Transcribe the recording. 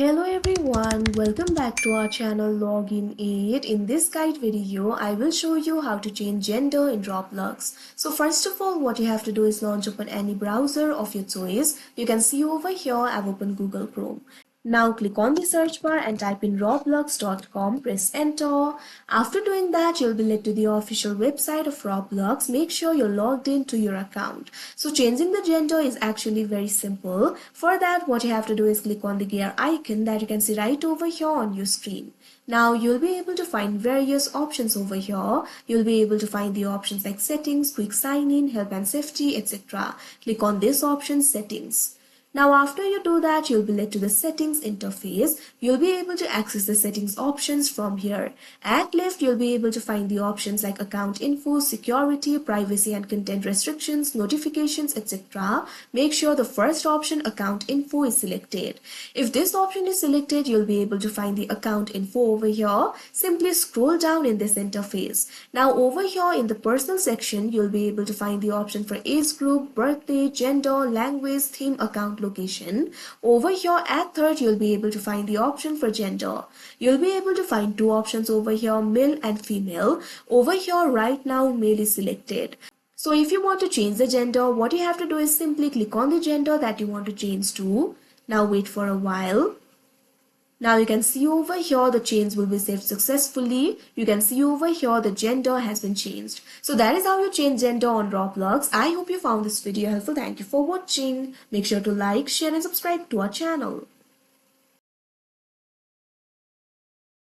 Hello everyone, welcome back to our channel Login 8. In this guide video, I will show you how to change gender in Roblox. So first of all, what you have to do is launch open any browser of your choice. You can see over here, I've opened Google Chrome. Now click on the search bar and type in roblox.com, press enter. After doing that, you'll be led to the official website of Roblox. Make sure you're logged into your account. So changing the gender is actually very simple. For that, what you have to do is click on the gear icon that you can see right over here on your screen. Now you'll be able to find various options over here. You'll be able to find the options like settings, quick sign in, help and safety, etc. Click on this option, settings. Now after you do that, you'll be led to the settings interface. You'll be able to access the settings options from here. At left, you'll be able to find the options like account info, security, privacy and content restrictions, notifications, etc. Make sure the first option, account info, is selected. If this option is selected, you'll be able to find the account info over here. Simply scroll down in this interface. Now over here in the personal section, you'll be able to find the option for age group, birthday, gender, language, theme, account location. Over here at third, you'll be able to find the option for gender. You'll be able to find two options over here, male and female. Over here right now, male is selected. So if you want to change the gender, what you have to do is simply click on the gender that you want to change to. Now wait for a while. Now you can see over here the change will be saved successfully. You can see over here the gender has been changed. So that is how you change gender on Roblox. I hope you found this video helpful. Thank you for watching. Make sure to like, share and subscribe to our channel.